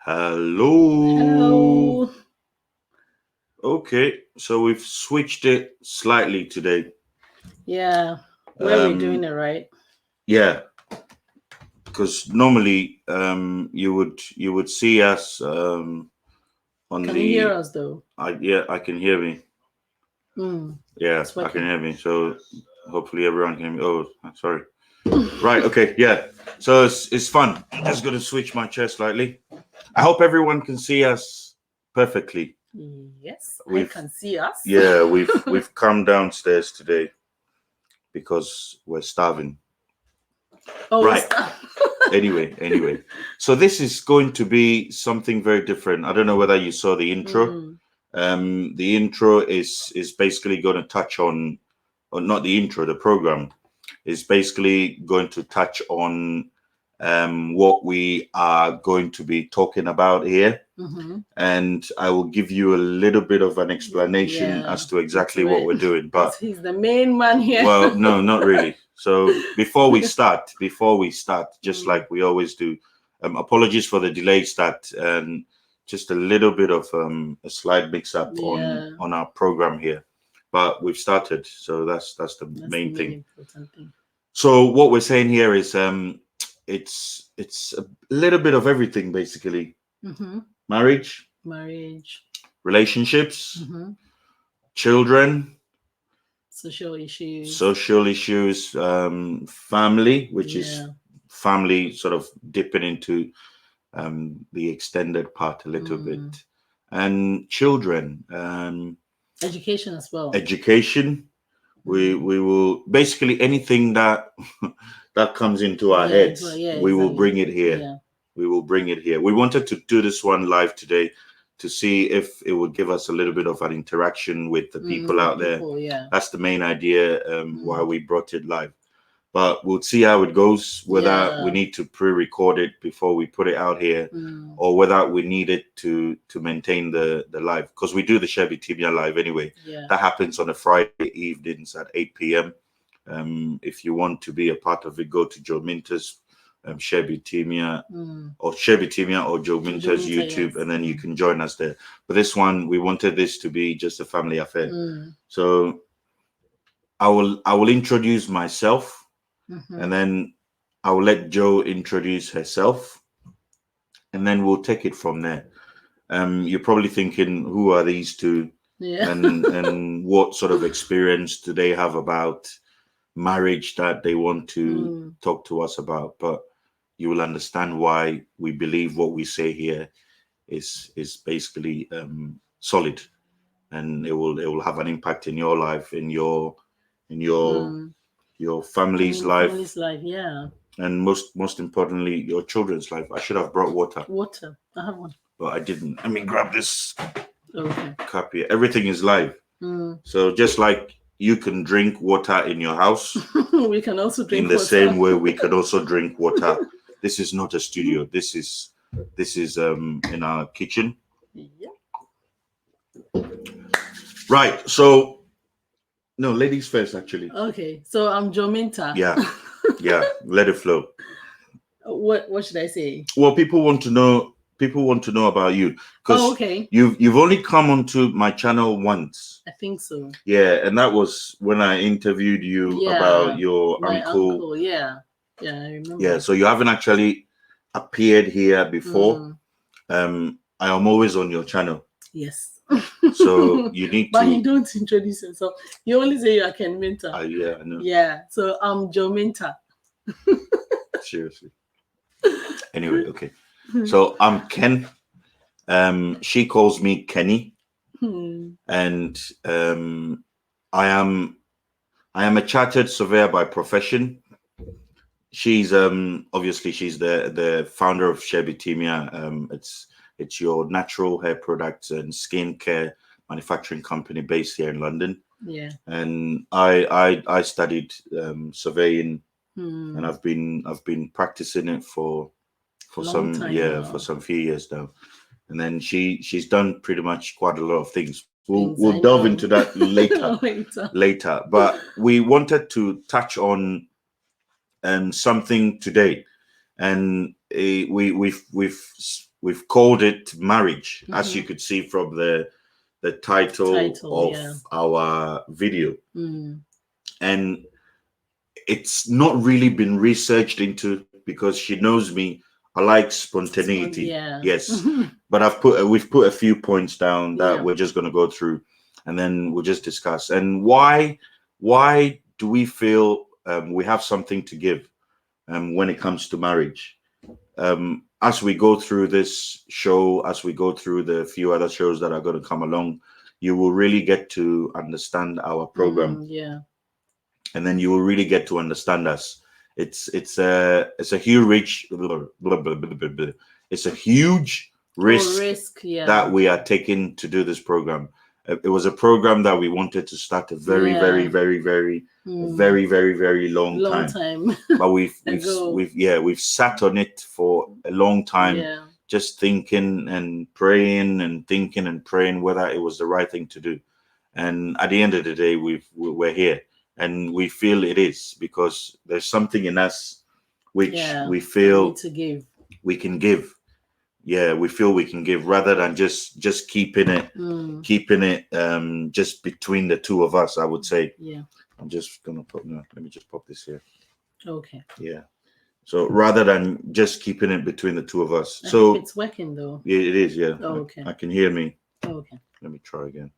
Hello. Hello. Okay, so we've switched it slightly today. Yeah, where we're doing Um, it right. yeah, because normally you would see us on Can you hear the us though? I can hear me. Mm, Yeah, it's I can working. hear me. So hopefully everyone can hear me. Oh, sorry. Right. Okay. Yeah. So it's fun. I'm just gonna switch my chair slightly. I hope everyone can see us perfectly. Yes, I We've can see us. yeah we've come downstairs today because we're starving. Oh, Right. Anyway. So this is going to be something very different. I don't know whether you saw the intro. mm, The intro is basically going to touch on, or not the intro, the program is basically going to touch on what we are going to be talking about here. mm-hmm. And I will give you a little bit of an explanation Yeah, as to exactly into what it. we're doing. Because But he's the main man here. well, no, not really. So before we start, just Mm, like we always do, apologies for the delay start and just a little bit of a slight mix up on yeah, on our program here, but we've started, so that's the that's the main main thing. important thing. So what we're saying here is it's a little bit of everything basically: Mm-hmm. marriage, Marriage, relationships, mm-hmm. children, Social issues. social issues, family, which is Yeah. family sort of dipping into the extended part a little Mm. bit, and children, Education as well. education. Mm. We will basically anything that that comes into our Yeah, heads, yeah, we will exactly. bring it here. Yeah. We will bring it here. We wanted to do this one live today to see if it would give us a little bit of an interaction with the people With out there. people, yeah. That's the main idea why Mm. we brought it live. But we'll see how it goes, whether we Yeah. need to pre-record it before we put it out here, Mm. or whether we need it to maintain the live, because we do the Chevy Tibia live anyway. Yeah. That happens on a Friday evenings at 8 p.m. If you want to be a part of it, go to Joe Minter's Chevy Timia Mm. or Joe Minter's Minta, YouTube, yes. and then you can join us there. But this one, we wanted this to be just a family affair. Mm. So I will introduce myself, and Mm-hmm. then I will let Joe introduce herself, and then we'll take it from there. You're probably thinking, who are these two, Yeah. and what sort of experience do they have about marriage that they want to Mm. talk to us about? But you will understand why we believe what we say here is basically solid, and it will have an impact in your life, in Mm. your And family's in the life, family's life, yeah. and most importantly your children's life. I should have brought water, Water. I have one. but I didn't. Let me grab this Okay. cup here. Everything is live, Mm. so just like you can drink water in your house, We can also in drink the water. same way we can also drink water. This is not a studio. This is in our kitchen. Yeah. Right. So no, ladies first actually. Okay. So I'm Jominta. Yeah. Yeah. Let it flow. What should I say? Well, people want to know about you, Oh, because okay. you've only come onto my channel once. I think so. Yeah, and that was when I interviewed you about Yeah. your My uncle. uncle. Yeah. Yeah, I Yeah, remember. so you haven't actually appeared here before. Mm. I am always on your channel, Yes. so you need But you to. don't introduce yourself. You only say you are Ken Minta. Yeah, I know. Yeah. So I'm Joe Minta. Seriously. Anyway, okay. So I'm Ken. She calls me Kenny, Hmm. and I am I am a chartered surveyor by profession. She's obviously she's the founder of Shebitimia. It's your natural hair products and skincare manufacturing company based here in London. Yeah. And I studied surveying, and Hmm. I've been practicing it for Long some, time yeah, for now. some few years now. And then she's done pretty much quite a lot of things. We'll Things I delve know. into that later. Later. Later, but we wanted to touch on something today, and we've we've called it marriage, as you could see from the title of yeah. our video. Mm. And it's not really been researched into, because she knows me. I like spontaneity. Yeah. Yes. But we've put a few points down that we're just going to go through, and then we'll just discuss. And why do we feel we have something to give when it comes to marriage? As we go through this show, as we go through the few other shows that are going to come along, you will really get to understand our program. Yeah. And then you will really get to understand us. It's a huge it's a huge risk that we are taking to do this program. It was a program that we wanted to start a very long time. But we've sat on it for a long time, just thinking and praying whether it was the right thing to do. And at the end of the day, we're here. And we feel it is, because there's something in us which we feel we can give. Yeah, we feel we can give, rather than just keeping it just between the two of us, I would say. Yeah. I'm just gonna let me just pop this here. Okay. Yeah. So rather than just keeping it between the two of us. I think it's working though. Yeah, it is, yeah. Oh, okay. I can hear me. Okay. Let me try again.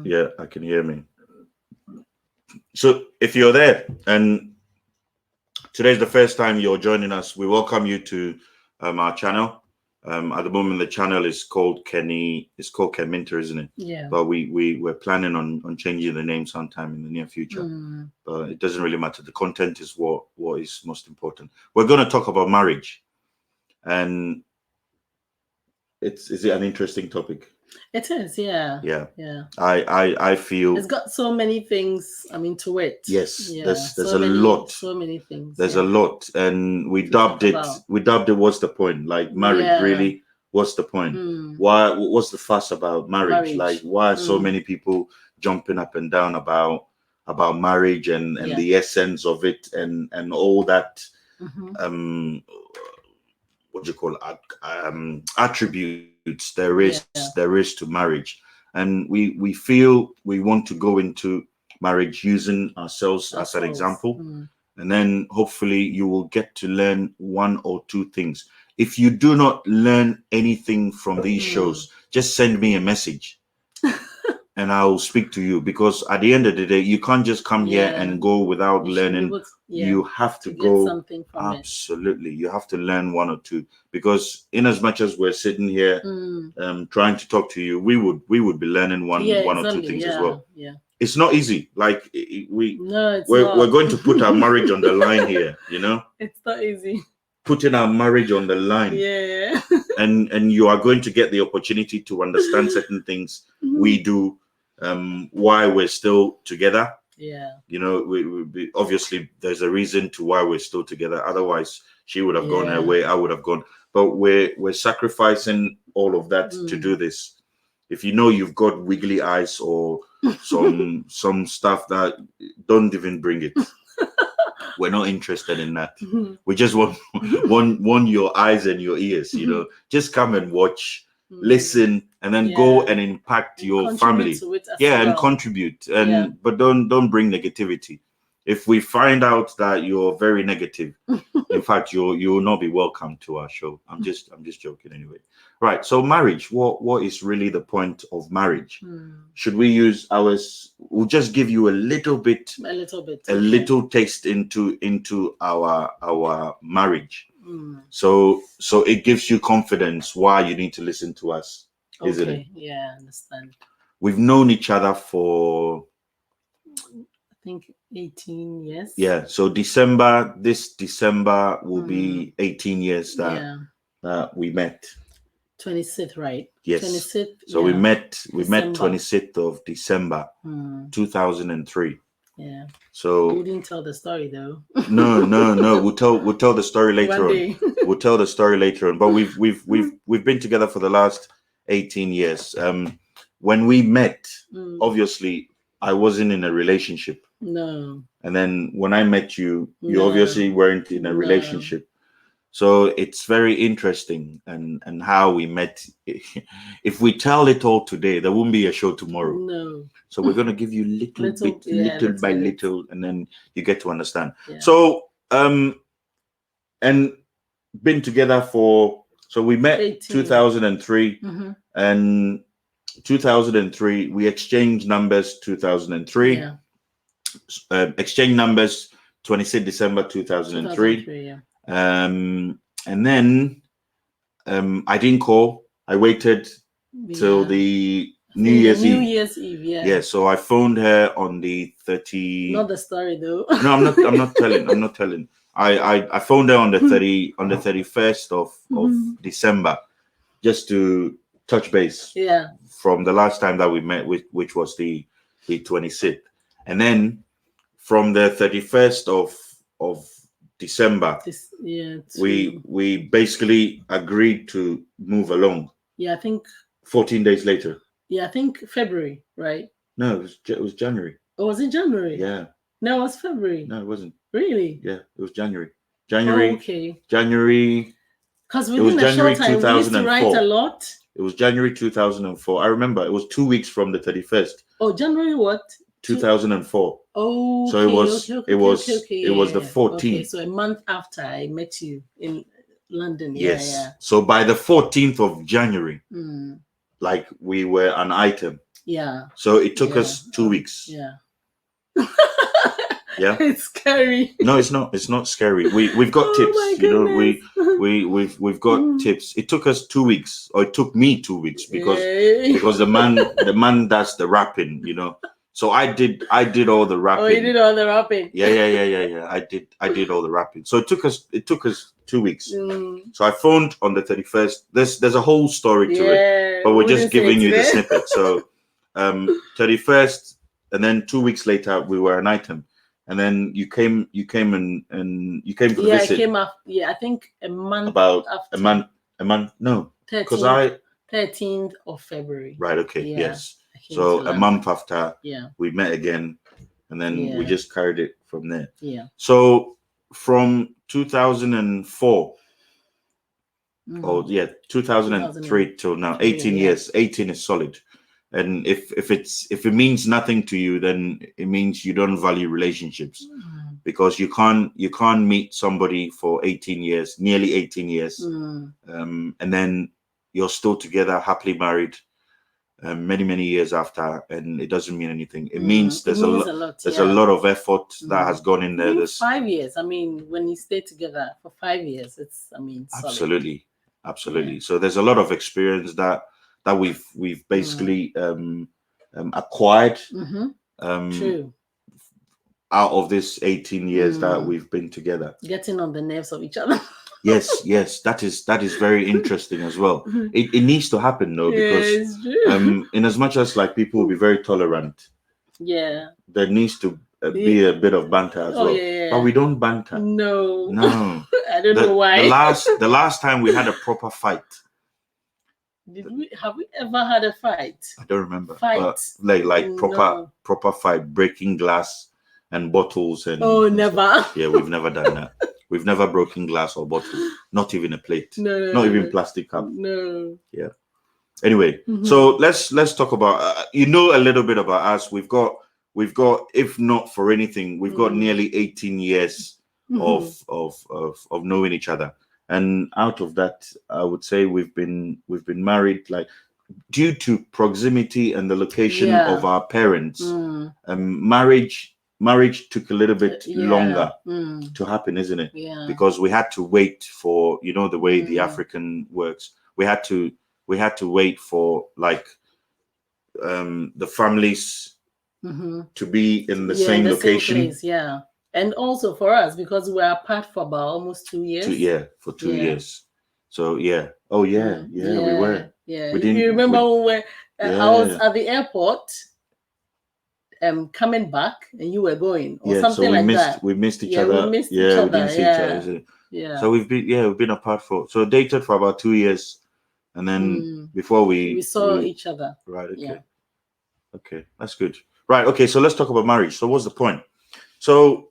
Yeah, I can hear me. So if you're there and today's the first time you're joining us, we welcome you to our channel. At the moment, the channel is called Kenny. It's called Ken Minter, isn't it? Yeah. But we're planning on changing the name sometime in the near future. But it doesn't really matter. The content is what is most important. We're going to talk about marriage, and is it an interesting topic? It is, yeah. Yeah. Yeah. I feel it's got so many things, to it. Yes, yeah. there's a lot. So many things. There's a lot, and we dubbed it. What's the point? Like marriage, really? What's the point? Why? What's the fuss about marriage? Like, why are so many people jumping up and down about marriage and the essence of it and all that? What do you call it? Attributes there is to marriage, and we feel we want to go into marriage using ourselves as an example, and then hopefully you will get to learn one or two things. If you do not learn anything from these shows, just send me a message and I'll speak to you, because at the end of the day, you can't just come here and go without learning. You have to go. Something from absolutely. You have to learn one or two, because in as much as we're sitting here trying to talk to you, we would be learning one or two things as well. Yeah. It's not easy. Like we're going to put our marriage on the line here, It's not easy. Putting our marriage on the line. Yeah. and you are going to get the opportunity to understand certain things we do, why we're still together. Yeah. We obviously there's a reason to why we're still together. Otherwise, she would have gone her way, I would have gone. But we're sacrificing all of that to do this. If you've got wiggly eyes or some stuff, that don't even bring it. We're not interested in that. We just want your eyes and your ears. Just come and watch, listen, and then go and impact your family. And contribute. But don't bring negativity. If we find out that you're very negative, in fact, you will not be welcome to our show. I'm just joking anyway. Right. So marriage, what is really the point of marriage? Should we use ours? We'll just give you a little taste into our marriage. So it gives you confidence why you need to listen to us, isn't it? Yeah, I understand. We've known each other for, I think, 18 years. Yeah, so this December will be 18 years that we met. 26th, right? Yes. 26th. So we met 26th of December 2003. Yeah. So we didn't tell the story though. No. We'll tell the story later on. We'll tell the story later on. But we've been together for the last 18 years. When we met, obviously I wasn't in a relationship. No. And then when I met you, you obviously weren't in a relationship. So it's very interesting and how we met. If we tell it all today, there won't be a show tomorrow. No. So we're going to give you little bit, little by bit. little, and then you get to understand. Yeah. So and been together for, so we met 18. 2003, and 2003 we exchanged numbers. 2003, Yeah. Exchange numbers 26 December 2003. 2003, yeah. And then I didn't call. I waited till the New Year's Eve. New Year's Eve, yeah. Yeah, so I phoned her on the 30. Not the story though. No, I'm not telling. I'm not telling. I phoned her on the 31st of December, just to touch base. Yeah. From the last time that we met, which was the 26th, and then from the 31st of December, we basically agreed to move along. Yeah, I think 14 days later. Yeah, I think February, right? No, it was January. Oh, was it January? Yeah. No, it was February. No, it wasn't. Really? Yeah, it was January. January. Oh, okay. January. Because within a short time, we used to write a lot. It was January 2004. I remember it was 2 weeks from the 31st. Oh, January what? 2004. Oh, so it was it was the 14th. Okay, so a month after I met you in London. Yes. Yeah. So by the 14th of January, like we were an item. Yeah. So it took us 2 weeks. Yeah. Yeah. It's scary. No, it's not. It's not scary. We've got tips. You know, we've got tips. It took us 2 weeks, or it took me 2 weeks because the man does the rapping. You know. So I did all the rapping. Oh, you did all the rapping. Yeah. I did all the rapping. So it took us 2 weeks. So I phoned on the 31st. There's a whole story to it, but we're just giving you the snippet. So 31st, and then 2 weeks later we were an item, and then you came and you came to visit. Yeah, I came after. Yeah, I think a month. About after. a month. No, because 13th of February. Right. Okay. Yeah. Yes. So a month after, yeah, we met again, and then we just carried it from there. Yeah. So from 2004, 2003 till now, 18 years. 18 is solid. And if it means nothing to you, then it means you don't value relationships, because you can't meet somebody for 18 years, nearly 18 years, and then you're still together, happily married. Many years after, and it doesn't mean anything. It means there's a lot of effort that has gone in there. There's 5 years. I mean, when you stay together for 5 years, it's absolutely. Yeah. So there's a lot of experience that we've basically acquired True. out of this 18 years that we've been together. Getting on the nerves of each other. Yes, that is very interesting as well. It needs to happen though, because in as much as like people will be very tolerant, there needs to be a bit of banter as well. But we don't banter. No. I don't know why. The last time we had a proper fight. Have we ever had a fight? I don't remember. Fight. But like proper fight, breaking glass and bottles and. Oh, never. Yeah, we've never done that. We've never broken glass or bottle, not even a plate, not even plastic cup. No. Yeah. Anyway, so let's talk about. A little bit about us. We've got. If not for anything, we've got nearly 18 years of knowing each other, and out of that, I would say we've been married like due to proximity and the location of our parents. Marriage took a little bit longer to happen, isn't it? Yeah. Because we had to wait for, the way the African works. We had to wait for like the families to be in the same location. Same place, yeah. And also for us, because we're apart for about almost 2 years. For 2 years. So yeah. Oh yeah, we were. Yeah. You remember when I was at the airport coming back and you were going or something so like that. We missed each other. We didn't see each other. Yeah. So we've been apart dated for about 2 years, and then before we saw each other. Right. Okay. Yeah. Okay, that's good. Right. Okay. So let's talk about marriage. So what's the point? So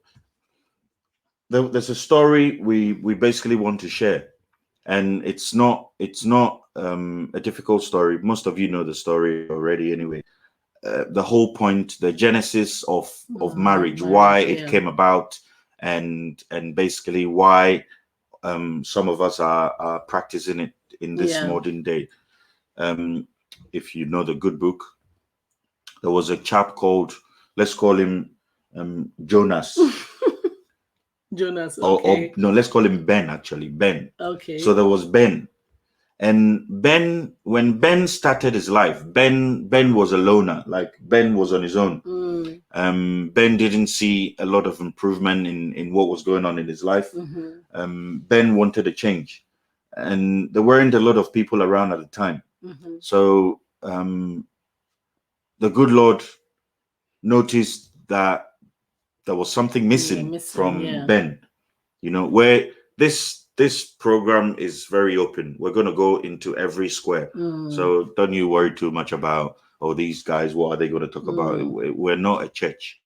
there's a story we basically want to share, and it's not a difficult story. Most of you know the story already anyway. The whole point, the genesis of marriage, why it yeah. came about, and basically why some of us are practicing it in this Yeah. modern day. If you know the good book, there was a chap called, let's call him Jonas, Jonas, or okay. no, let's call him Ben. Actually, Ben. Okay. So there was Ben, and Ben, when Ben started his life, Ben was a loner. Like Ben was on his own. Ben didn't see a lot of improvement in what was going on in his life. Ben wanted a change, and there weren't a lot of people around at the time. So the good Lord noticed that there was something missing from yeah. Ben. You know, where this program is very open. We're going to go into every square. So don't you worry too much about, oh, these guys, what are they going to talk about? We're not a church.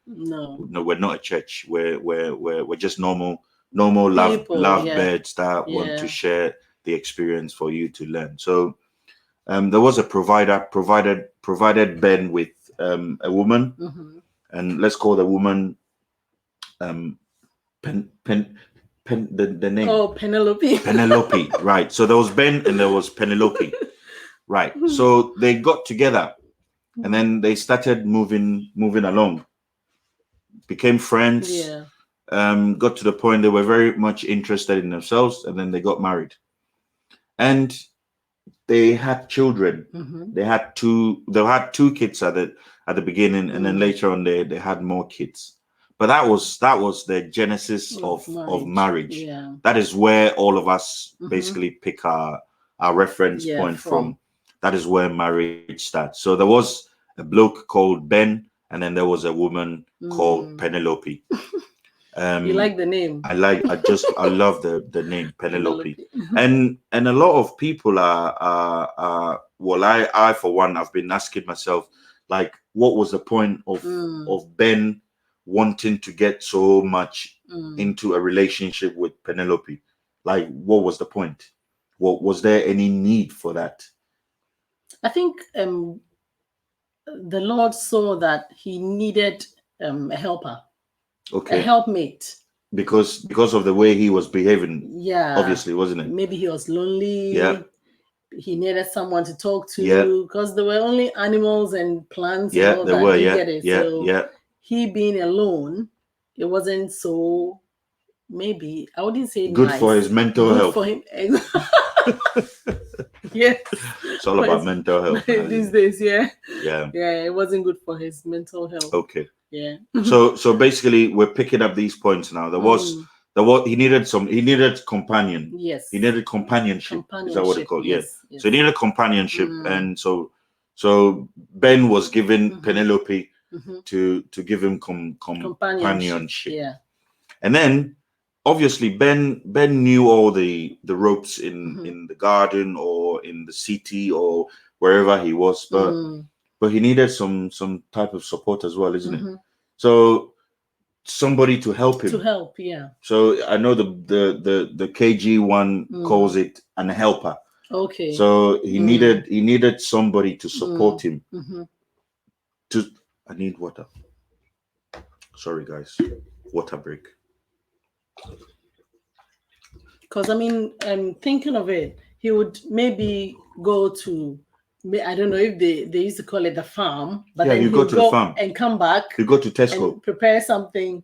No, we're not a church. We're just normal love yeah. birds that want Yeah. to share the experience for you to learn. So there was a provided Ben with a woman, and let's call the woman the name. Oh, Penelope. Penelope, right. So there was Ben and there was Penelope. Right. So they got together, and then they started moving along, became friends. Yeah. Got to the point they were very much interested in themselves, and then they got married. And they had children. They had two kids at the beginning, and then later on they had more kids. But that was the genesis of marriage. Yeah. That is where all of us basically pick our reference point from. That is where marriage starts. So there was a bloke called Ben, and then there was a woman called Penelope. You like the name? I love the name Penelope. And a lot of people are well, I for one, I've been asking myself, like, what was the point of Ben wanting to get so much into a relationship with Penelope? Like, what was the point? What was there any need for that? I think the Lord saw that he needed a helper, Okay, a helpmate, because of the way he was behaving. Yeah, obviously, wasn't it? Maybe he was lonely. Yeah. He needed someone to talk Yeah. to because there were only animals and plants. Yeah, and all there that. were. You Yeah, get it? yeah, So yeah. he being alone, it wasn't so. Maybe I wouldn't say Good nice. for his mental Good health. for him. Yes. It's all about mental health these days. Yeah. Yeah. Yeah, it wasn't good for his mental health. Okay. Yeah. So basically, we're picking up these points now. There was he needed companion. Yes. He needed companionship. Is that what it's called? Yes. Yeah. So he needed companionship, and so Ben was given Penelope to give him companionship. Yeah. And then obviously Ben knew all the ropes in the garden or in the city or wherever he was, but he needed some type of support as well, isn't it? So somebody to help him. To help, yeah. So I know the KG one calls it an helper. Okay. So he needed somebody to support him. I need water. Sorry guys, water break. Because I mean, thinking of it, he would maybe go to, I don't know if they used to call it the farm, but then you he'd go to the farm and come back. You go to Tesco and prepare something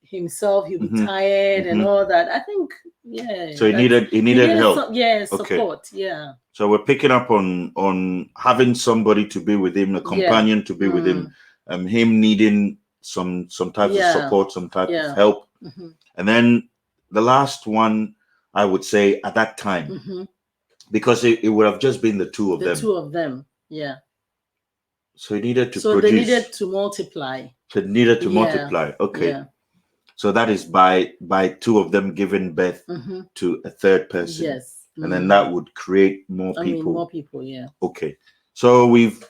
himself. He'll be tired and all that. I think, yeah. So he needed help. Support. Yeah. So we're picking up on having somebody to be with him, a companion to be with him, him needing some type of support, some type of help, and then the last one, I would say at that time, because it would have just been the two of them. The two of them, yeah. So he needed to produce. They needed to multiply. So they needed to multiply. Okay. Yeah. So that is by two of them giving birth to a third person. Yes. And then that would create more people. More people, yeah. Okay. So we've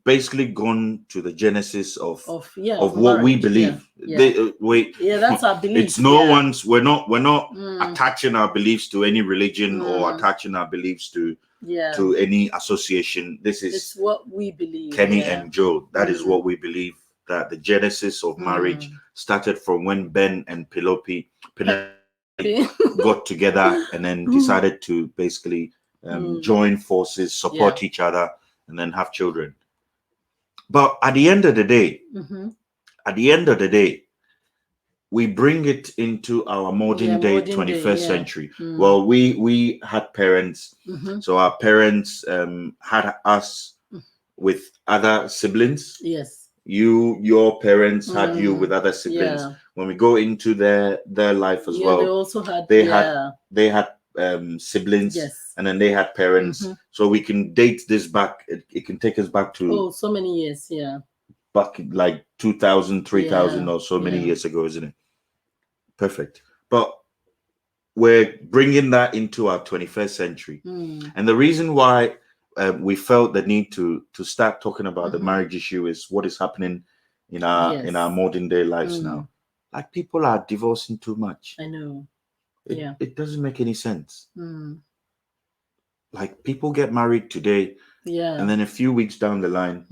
basically gone to the genesis of of what we marriage. believe. Yeah. That's our belief. It's no one's. We're not Mm. attaching our beliefs to any religion or Mm. attaching our beliefs to Yeah. any association. This is It's what we believe. Kenny Yeah. and Joe. That is Mm. what we believe. That the genesis of marriage started from when Ben and Penelope got together and then decided to basically join forces, support each other, and then have children. But at the end of the day, we bring it into our modern day 21st century. Well, we had parents, so our parents had us with other siblings. Yes. Your parents had you with other siblings. Yeah. When we go into their life as well, they also had they had siblings. Yes. And then they had parents. So we can date this back. It can take us back to so many years. Yeah. back like 2000, 3000 or so many years ago, isn't it? Perfect. But we're bringing that into our 21st century. And the reason why we felt the need to start talking about the marriage issue is what is happening in our modern day lives now. Like, people are divorcing too much. I know. It doesn't make any sense. Like, people get married today, and then a few weeks down the line,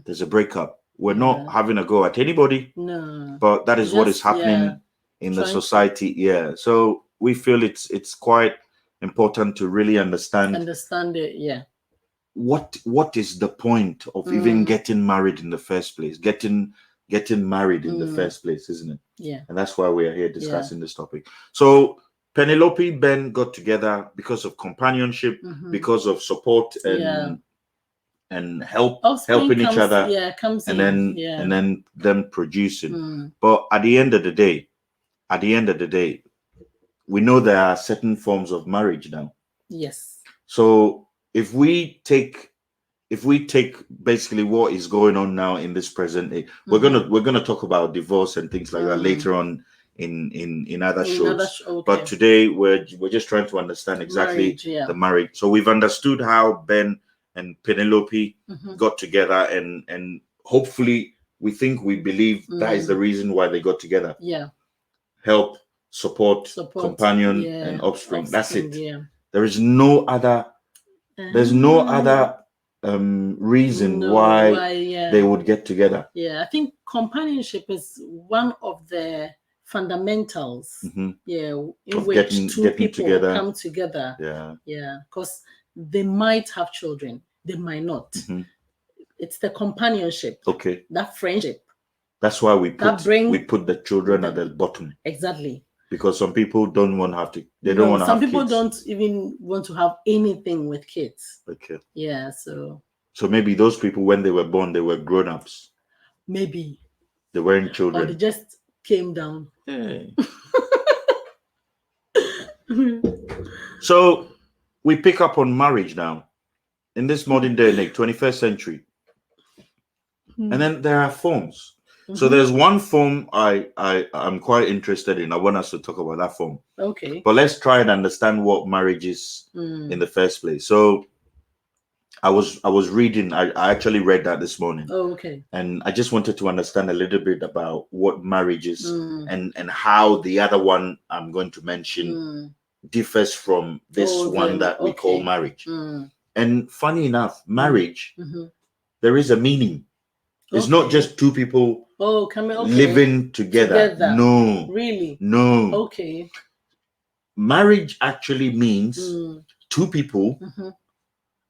there's a breakup. We're not having a go at anybody, but that is what is happening in the society. So we feel it's quite important to really understand it. What is the point of even getting married in the first place? Getting married in the first place, isn't it? Yeah. And that's why we are here discussing this topic. So Penelope, Ben got together because of companionship, because of support and helping each other, and then them producing. But at the end of the day, we know there are certain forms of marriage now. Yes. So if we take basically what is going on now in this present day, we're gonna talk about divorce and things like that later on in other shows. But today we're just trying to understand exactly the marriage. So we've understood how Ben and Penelope got together, and hopefully we believe that is the reason why they got together. Yeah. Help, support companion, and offspring. That's it. Yeah. There's no other reason why they would get together. I think companionship is one of the fundamentals in which two people come together. Because they might have children, they might not. It's the companionship, that friendship. That's why we put the children at the bottom. Exactly. Because some people don't want to have to. They don't want to have kids. Some people don't even want to have anything with kids. Okay. Yeah. So maybe those people, when they were born, they were grown-ups. Maybe. They weren't children. Or they just came down. Hey. So we pick up on marriage now in this modern day, 21st century. And then there are forms. So there's one form I'm quite interested in. I want us to talk about that form. Okay. But let's try and understand what marriage is in the first place. So I was reading. I actually read that this morning. Oh, okay. And I just wanted to understand a little bit about what marriage is and how the other one I'm going to mention differs from this one that we call marriage. And funny enough, marriage, there is a meaning. It's not just two people living together. No. Really? No. Okay. Marriage actually means two people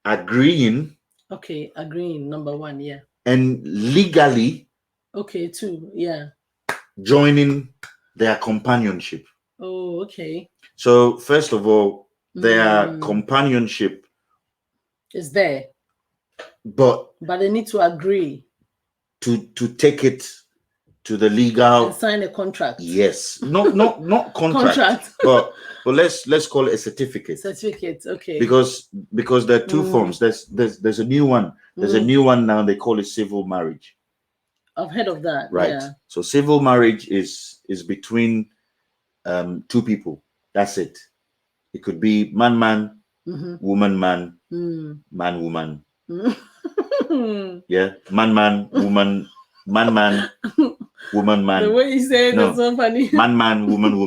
agreeing. Okay, agreeing, number one, yeah. And legally. Okay, two, yeah. Joining their companionship. Oh, okay. So first of all, their companionship is there. But they need to agree. To take it to the legal and sign a contract. Yes, not contract, but let's call it a certificate. Certificate, okay. Because there are two forms. There's a new one. There's a new one now. They call it civil marriage. I've heard of that. Right. Yeah. So civil marriage is between two people. That's it. It could be man, woman, man, man, woman. Yeah, man, woman, man, woman, man. The way you say it is so funny. Man, woman,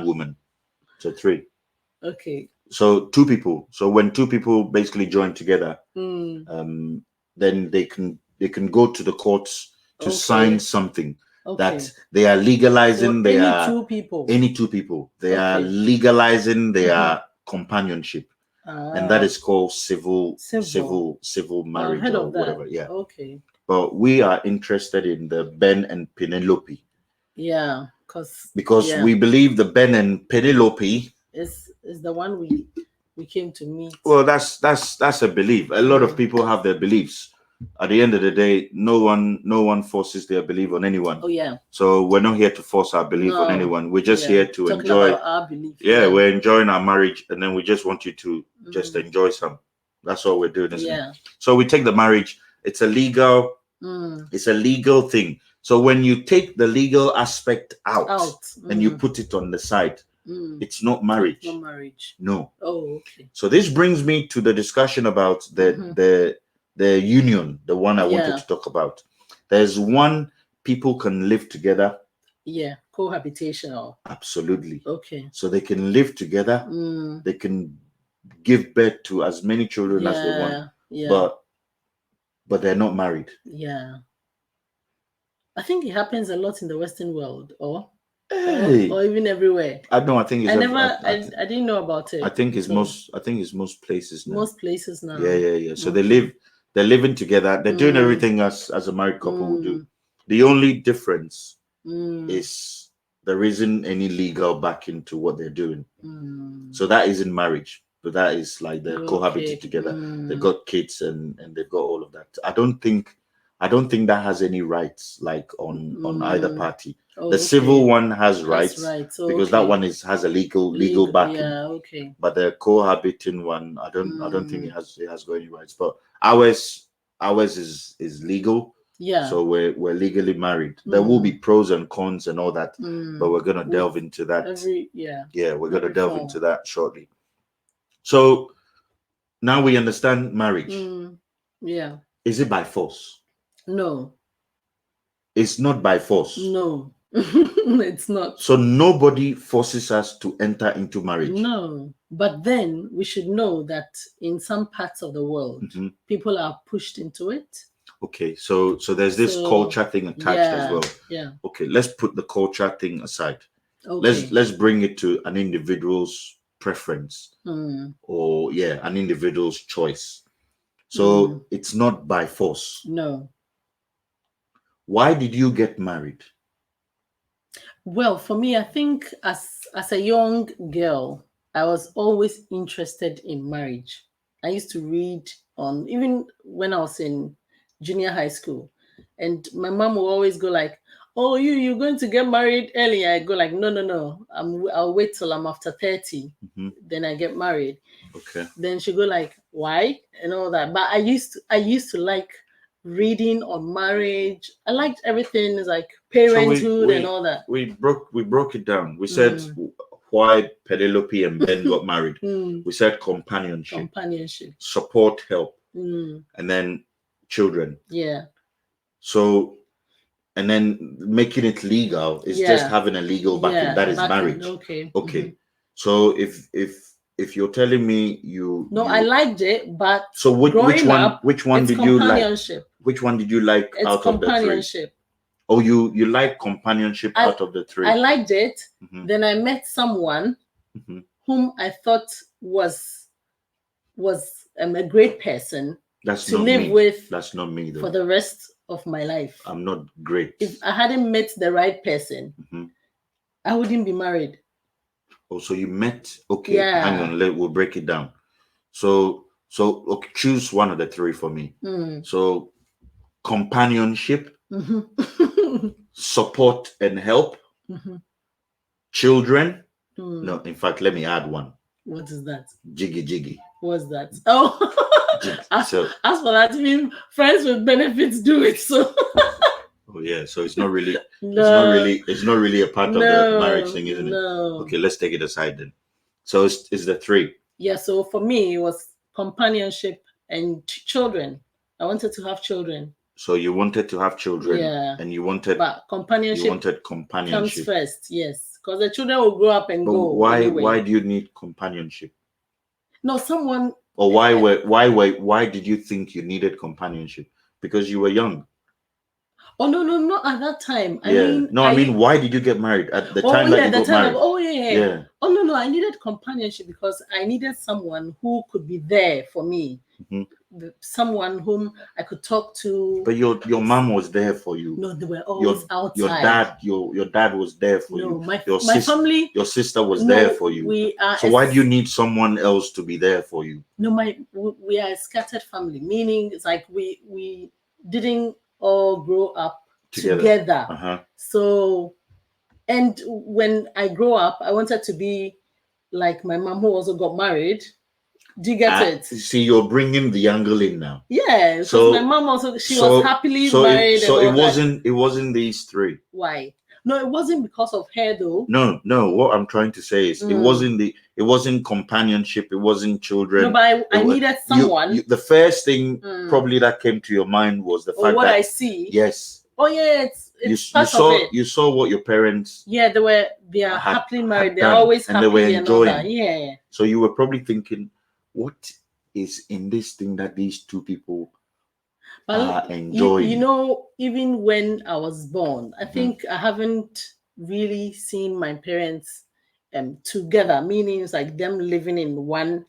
woman. So 3. Okay. So 2 people. So when 2 people basically join together, then they can go to the courts to sign something that they are legalizing. So any 2 people. Any 2 people. They are legalizing their companionship. And that is called civil marriage or whatever. Yeah. Okay. But we are interested in the Ben and Penelope. Yeah, because we believe the Ben and Penelope is the one we came to meet. Well, that's a belief. A lot of people have their beliefs. At the end of the day, no one forces their belief on anyone. Oh yeah. So we're not here to force our belief on anyone. We're just here to enjoy our belief. Yeah, we're enjoying our marriage, and then we just want you to just enjoy some. That's all we're doing, isn't it? So we take the marriage. It's a legal. It's a legal thing. So when you take the legal aspect out. And you put it on the side, it's not marriage. It's not marriage. No. Oh, okay. So this brings me to the discussion about the union, the one I wanted to talk about. There's one, people can live together. Yeah, cohabitational. Absolutely. Okay. So they can live together. They can give birth to as many children as they want. Yeah. But they're not married. Yeah. I think it happens a lot in the Western world, or even everywhere. I think it's I didn't know about it. I think it's most places now. Most places now. Yeah. So they're living together. They're doing everything as a married couple would do. The only difference is there isn't any legal backing to what they're doing. So that isn't marriage, but that is like they're cohabiting together. They've got kids and they've got all of that. I don't think that has any rights like on either party. The civil one has rights because that one has a legal backing. Yeah, okay. But the cohabiting one, I don't think it has got any rights. But ours is legal. Yeah. So we're legally married. There will be pros and cons and all that, but we're gonna delve into that. We're gonna delve into that shortly. So now we understand marriage. Yeah. Is it by force? No. It's not by force. No. It's not. So nobody forces us to enter into marriage. No. But then we should know that in some parts of the world, people are pushed into it. Okay, so there's this culture thing attached as well. Yeah. Okay, let's put the culture thing aside. Okay. Let's bring it to an individual's preference or an individual's choice. So it's not by force. No. Why did you get married? Well, for me, I think as a young girl, I was always interested in marriage. I used to read even when I was in junior high school, and my mom will always go like, "Oh, you're going to get married early." I go like, "No. I'll wait till I'm after 30, then I get married." Okay. Then she go like, "Why?" and all that. But I used to like reading on marriage. I liked everything like parenthood and all that. We broke it down. We said why Penelope and Ben got married. We said companionship, support, help, and then children. Yeah. So, and then making it legal is just having a legal backing. That is marriage. Okay. So if you're telling me I liked it, but so which one did you like? Which one did you like out of the three? Oh, you like companionship out of the three. I liked it. Then I met someone whom I thought was a great person to live with. That's not me though. For the rest of my life. I'm not great. If I hadn't met the right person, I wouldn't be married. Oh, so you met? Okay, hang on. We'll break it down. So okay, choose one of the three for me. So companionship, support and help, children. No, in fact, let me add one. What is that? Jiggy. What's that? Oh, as for that, friends with benefits do it. So. Oh yeah, so it's not really, it's not really a part of the marriage thing, isn't it? No. Okay, let's take it aside then. So it's the three. Yeah. So for me, it was companionship and children. I wanted to have children. So you wanted to have children, yeah, and you wanted companionship. You wanted companionship comes first, yes, because the children will grow up and go. Why? Anyway. Why do you need companionship? No, someone. Or why did you think you needed companionship? Because you were young. Oh no, not at that time. I mean, why did you get married at the time that you got married? Yeah. Oh no, I needed companionship because I needed someone who could be there for me. Someone whom I could talk to. But your mom was there for you. No, they were always outside. Your dad was there for you. My family. Your sister was there for you. So why do you need someone else to be there for you? No, we are a scattered family, meaning it's like we didn't all grow up together. So, and when I grow up, I wanted to be like my mom, who also got married. Do you get it? See, you're bringing the angle in now. Yeah. So my mom also, she was happily married. It wasn't these three. Why? No, it wasn't because of her though. No. What I'm trying to say is, it wasn't companionship. It wasn't children. No, but I needed someone. The first thing probably that came to your mind was the fact what that I see. Yes. Oh yeah, it's part of it. You saw what your parents. Yeah, they are happily married. They're always happy, and they were enjoying. Yeah. So you were probably thinking, what is in this thing that these two people are enjoying? You know, even when I was born, I think I haven't really seen my parents together, meaning it's like them living in one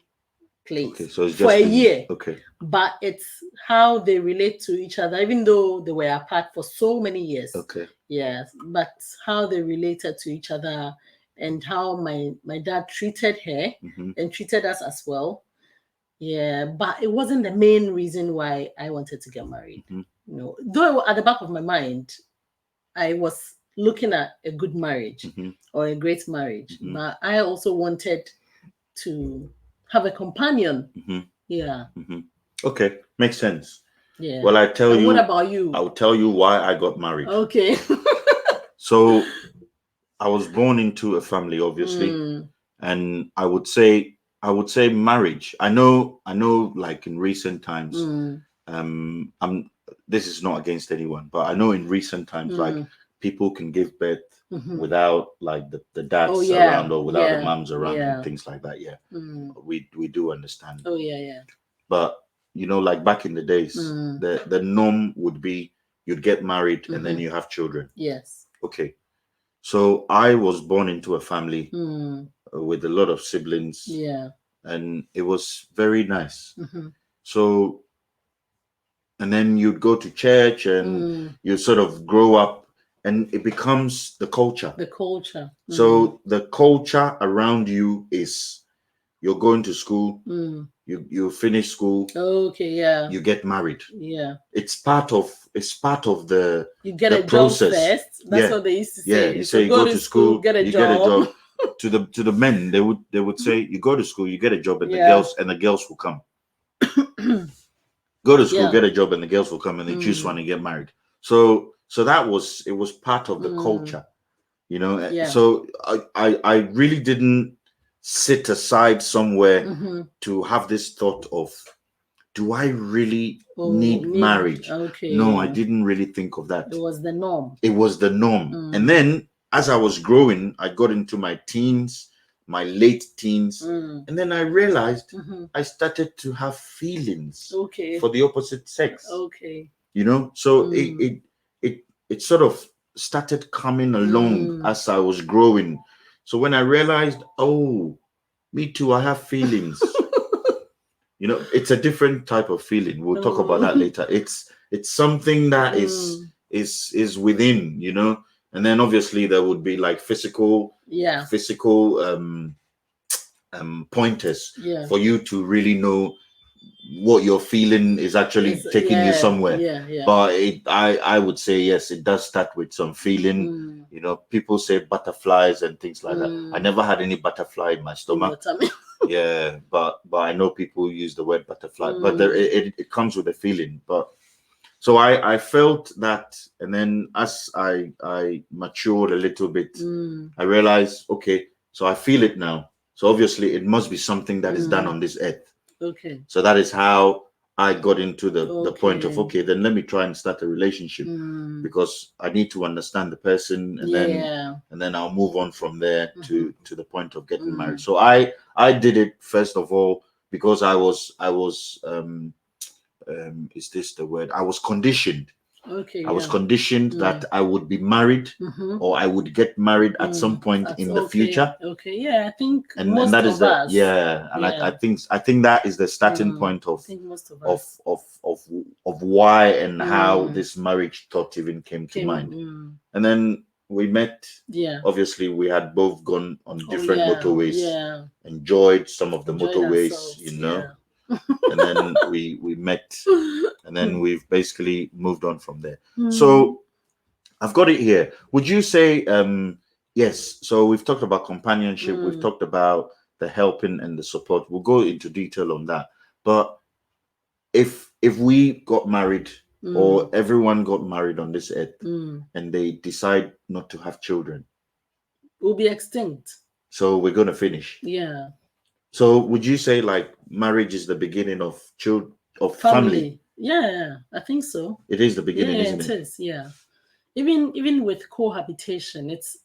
place. Okay, so it's just for a year. Okay. But it's how they relate to each other, even though they were apart for so many years. Okay. Yes, but how they related to each other and how my dad treated her and treated us as well. Yeah, but it wasn't the main reason why I wanted to get married. Though at the back of my mind, I was looking at a good marriage or a great marriage, but I also wanted to have a companion. Yeah. Okay, makes sense. Yeah. Well, what about you? I'll tell you why I got married. Okay. So I was born into a family, obviously, and I would say marriage. I know, like in recent times, this is not against anyone, but I know in recent times, like people can give birth without like the dads around or without the moms around and things like that. Yeah. We do understand. Oh yeah. But like back in the days, the norm would be you'd get married and then you have children. Yes. Okay. So I was born into a family with a lot of siblings. Yeah. And it was very nice. So, and then you'd go to church and you sort of grow up and it becomes the culture. The culture. So the culture around you is you're going to school, you finish school. Okay, yeah. You get married. Yeah. It's part of the you get the a process. Job first. That's what they used to say. Yeah, you say you go to school, get a job. To the men, they would say you go to school, you get a job, and the girls will come. Go to school, get a job, and the girls will come, and they choose one and get married. So it was part of the culture, Yeah. So I really didn't sit aside somewhere to have this thought of, do I really need marriage? Okay. No, I didn't really think of that. It was the norm. It was the norm. And then as I was growing, I got into my teens, my late teens, and then I realized I started to have feelings for the opposite sex. Okay. So it sort of started coming along as I was growing. So when I realized, oh, me too, I have feelings. It's a different type of feeling. We'll talk about that later. It's something that is within, and then obviously there would be like physical pointers for you to really know what you're feeling is actually taking you somewhere. But I would say yes, it does start with some feeling. People say butterflies and things like that. I never had any butterfly in my stomach. Yeah, but I know people use the word butterfly, but it comes with a feeling. But so I felt that, and then as I matured a little bit, I realized, okay, so I feel it now. So obviously it must be something that is done on this earth. Okay. So that is how I got into the point of, okay, then let me try and start a relationship because I need to understand the person, and then I'll move on from there to the point of getting married. So I did it first of all because I was is this the word? I was conditioned. Okay. I was conditioned that I would be married or I would get married at some point in the future. Okay, yeah, I think and that is the us. I think that is the starting point of why and how this marriage thought even came to mind. And then we met. Obviously we had both gone on different motorways, enjoyed some of the motorways, you know. And then we met, and then we've basically moved on from there. So I've got it here. Would you say yes? So we've talked about companionship, we've talked about the helping and the support. We'll go into detail on that. But if we got married or everyone got married on this earth and they decide not to have children, we'll be extinct. So we're gonna finish. Yeah. So would you say like marriage is the beginning of family? Yeah, I think so. It is the beginning, isn't it? It is, yeah. Even with cohabitation, it's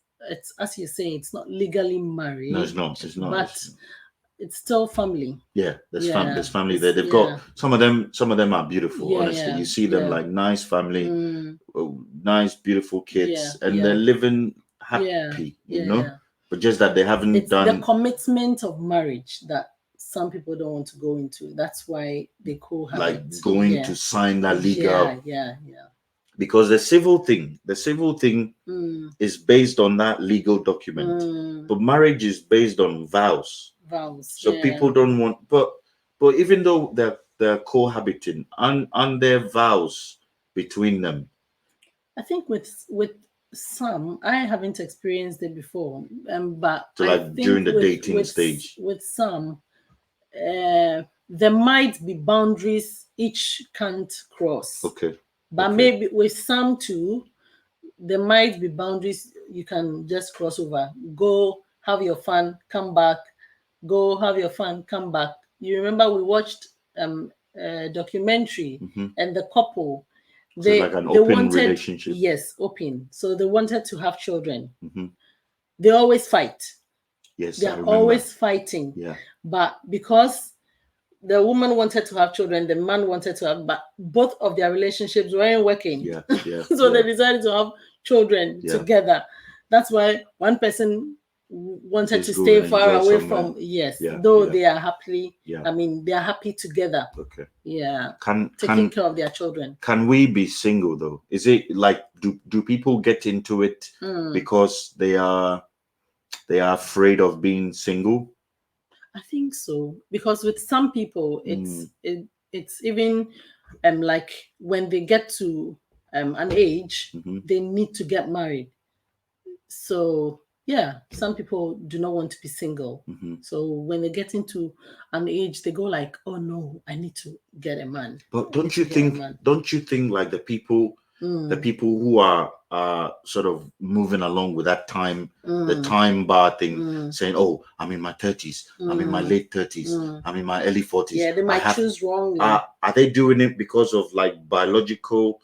as you say, it's not legally married. No, it's not. But it's still family. Yeah, there's family there. They've got some of them are beautiful. Honestly, you see them like nice family, nice beautiful kids, and they're living happy. You know. But just that they haven't done the commitment of marriage that some people don't want to go into. That's why they cohabit. Like going to sign that legal. Yeah. Because the civil thing is based on that legal document. But marriage is based on vows. So people don't want, but even though they're cohabiting, on their vows between them. I think with some, I haven't experienced it before, but so like during the dating stage, with some, there might be boundaries each can't cross. Okay. But maybe with some too, there might be boundaries you can just cross over. Go have your fun, come back. Go have your fun, come back. You remember we watched a documentary and the couple. They open relationship. Yes, open. So they wanted to have children. They always fight. Yes, they are always fighting. Yeah. But because the woman wanted to have children, the man wanted to have, but both of their relationships weren't working. Yeah. So they decided to have children together. That's why one person wanted to stay far away from they are happily I mean they are happy together. Okay. Yeah. Taking care of their children. Can we be single though? Is it like do people get into it because they are afraid of being single? I think so, because with some people it's even like when they get to an age they need to get married. So yeah, some people do not want to be single. So when they get into an age, they go like, "Oh no, I need to get a man." But don't you think like the people who are sort of moving along with that time, the time bar thing, saying, "Oh, I'm in my 30s, I'm in my late 30s, I'm in my early 40s." Yeah, they might choose wrongly. Are they doing it because of like biological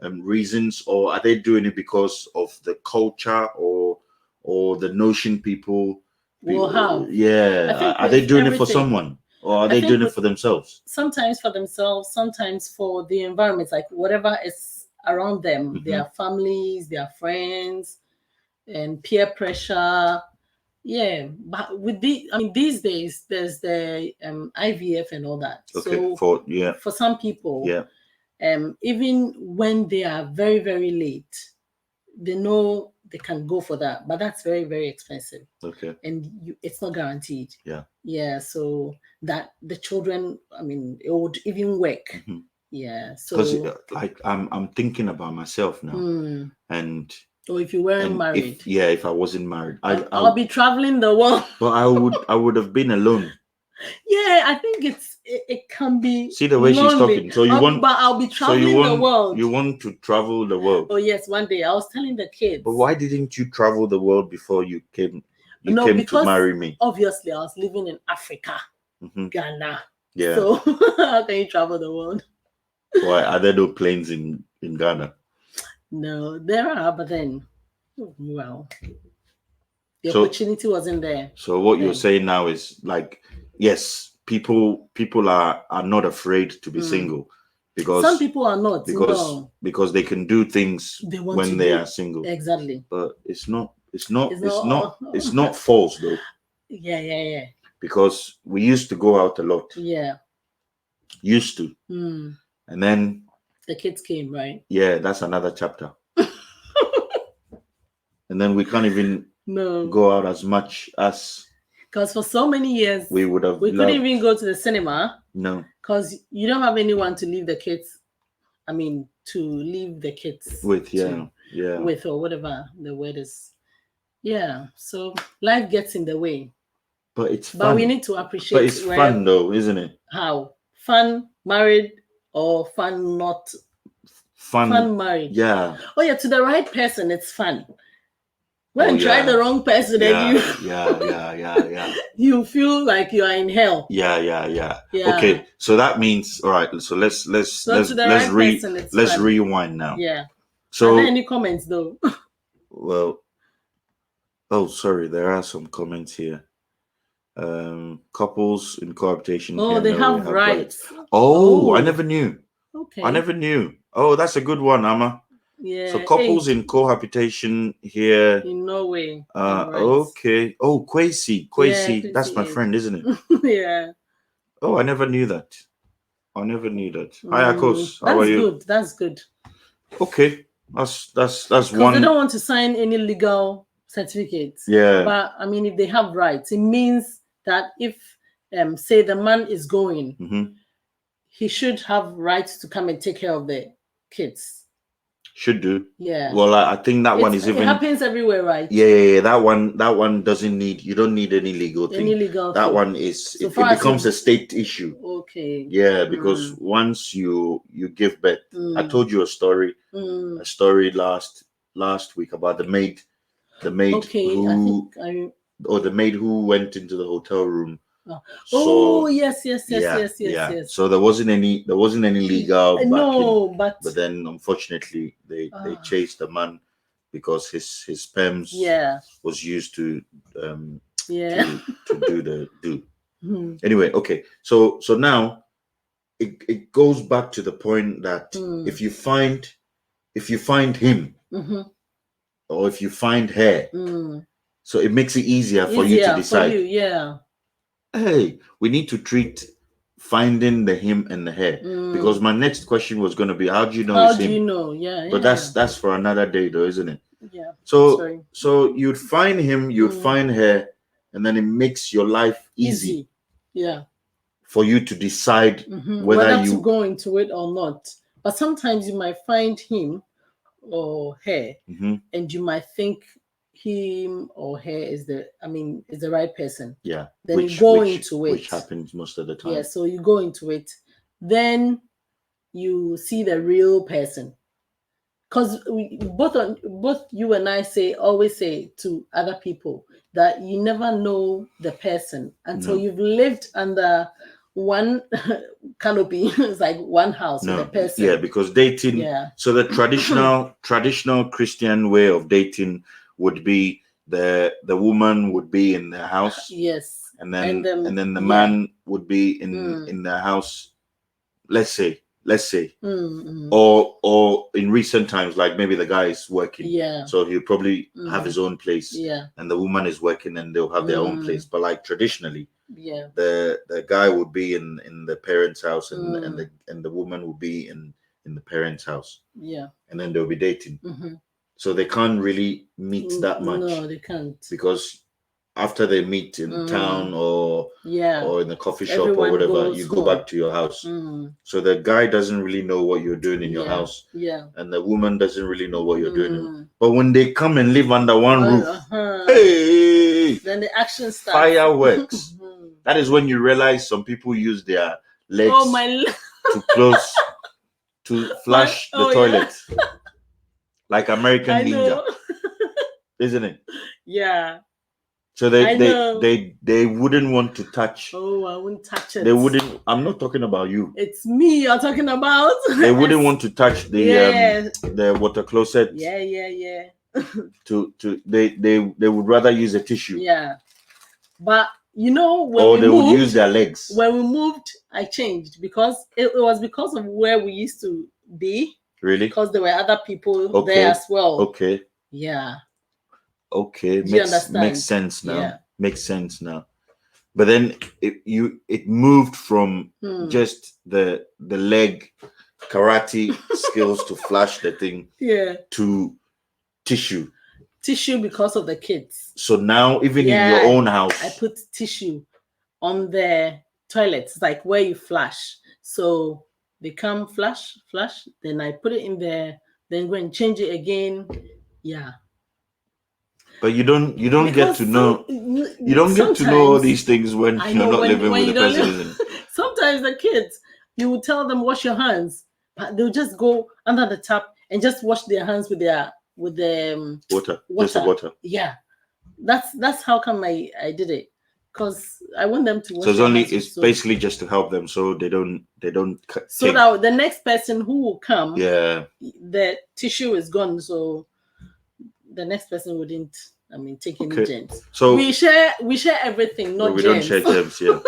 reasons, or are they doing it because of the culture or the notion people will have? Yeah, are they doing it for someone, or are they doing it for themselves? Sometimes for themselves, sometimes for the environment, like whatever is around them, their families, their friends, and peer pressure. Yeah, but with these days, there's the IVF and all that. Okay, so for some people, even when they are very, very late, they know they can go for that, but that's very, very expensive. Okay. And it's not guaranteed. Yeah. So that the children, it would even work. Yeah. So because like I'm thinking about myself now, and or if you weren't married. If I wasn't married, I'll be traveling the world. But I would have been alone. Yeah, I think it can be. See the way lonely. She's talking. So you want, but I'll be traveling the world. You want to travel the world. Oh yes, one day I was telling the kids. But why didn't you travel the world before you came? Because to marry me. Obviously, I was living in Africa, Ghana. Yeah. So how can you travel the world? Why are there no planes in Ghana? No, there are, but then, well, the opportunity wasn't there. So what you're saying now is like, yes, people are not afraid to be single, because some people are not, because they can do things when they are single. Exactly. But it's not false though. Yeah. Because we used to go out a lot. Yeah. Used to. And then the kids came, right? Yeah, that's another chapter. And then we can't even go out as much as, because for so many years we couldn't even go to the cinema. No, because you don't have anyone to leave the kids. I mean, to leave the kids with, with, or whatever the word is. Yeah, so life gets in the way. But it's fun. But we need to appreciate. But it's fun though, isn't it? How? Fun married or fun not? Fun married. Yeah. Oh yeah, to the right person, it's fun. When you try the wrong person, then you feel like you are in hell. Yeah. Okay, so that means, all right. So let's rewind now. Yeah. So, are there any comments though? Well, oh, sorry, there are some comments here. Couples in cohabitation. Oh, they have rights. Oh, I never knew. Okay. I never knew. Oh, that's a good one, Amma. Yeah. So couples in cohabitation here in Norway. Okay. Oh, Kwesi. That's my friend, isn't it? Yeah. Oh, I never knew that. Hi, Akos. How are you? That's good. Okay. That's one. They don't want to sign any legal certificates. Yeah. But I mean, if they have rights, it means that if say the man is going, he should have rights to come and take care of the kids. Should do. Yeah. Well, I think that one is even. It happens everywhere, right? Yeah. That one doesn't need. You don't need any legal thing. That one is. It becomes a state issue. Okay. Yeah, because once you give birth, I told you a story. A story last week about the maid. The maid who. The maid who went into the hotel room. Yes. So there wasn't any legal backing. No, but then unfortunately they chased the man because his sperms was used to do the do. Anyway, okay. So now it goes back to the point that if you find him or if you find her, so it makes it easier for you to decide. For you, hey, we need to treat finding the him and the her, because my next question was going to be, how do you know it's him? How do you know? Yeah. But that's for another day though, isn't it? Yeah. So you'd find him, you'd find her, and then it makes your life easy. Yeah. For you to decide whether you to go into it or not. But sometimes you might find him or her, and you might think him or her is the right person. Yeah. Then you go into it. Which happens most of the time. Yeah, so you go into it. Then you see the real person. Because both you and I always say to other people that you never know the person until you've lived under one canopy. It's like one house with a person. Yeah, because dating. Yeah. So the traditional Christian way of dating would be the woman would be in the house. Yes. And then the man would be in the house. Let's say. Or in recent times, like maybe the guy is working. Yeah. So he'll probably have his own place. Yeah. And the woman is working and they'll have their own place. But like traditionally, yeah, the guy would be in the parents' house and the woman would be in the parents' house. Yeah. And then they'll be dating. So they can't really meet that much. No, they can't. Because after they meet in town or in the coffee shop or whatever, you go back to your house. So the guy doesn't really know what you're doing in your house. Yeah. And the woman doesn't really know what you're doing. But when they come and live under one roof, hey, then the action starts. Fireworks. That is when you realize some people use their legs to flush the toilet. Like American Ninja. Isn't it? Yeah. So they wouldn't want to touch. Oh, I wouldn't touch it. They wouldn't. I'm not talking about you. It's me you're talking about. They wouldn't want to touch the water closet. Yeah. They would rather use a tissue. Yeah, but you know, when they would use their legs. When we moved, I changed because it was because of where we used to be. Really? Because there were other people there as well. Okay. Yeah. Okay. Do you understand? Makes sense now. Yeah. Makes sense now. But then it moved from just the leg karate skills to flash the thing. Yeah. To tissue. Tissue because of the kids. So now even in your own house, I put tissue on the toilets, like where you flush. So they come flush, then I put it in there, then go and change it again. Yeah. But you don't get to know. You don't get to know all these things when you're not living with the person. Sometimes the kids, you will tell them wash your hands, but they'll just go under the tap and just wash their hands with the water. Just the water. Yeah, that's how come I did it, because I want them to wash. So it's basically just to help them, so they don't. So now the next person who will come, the tissue is gone, so the next person wouldn't. Take any germs. So we share everything, not germs. We don't share germs, yeah.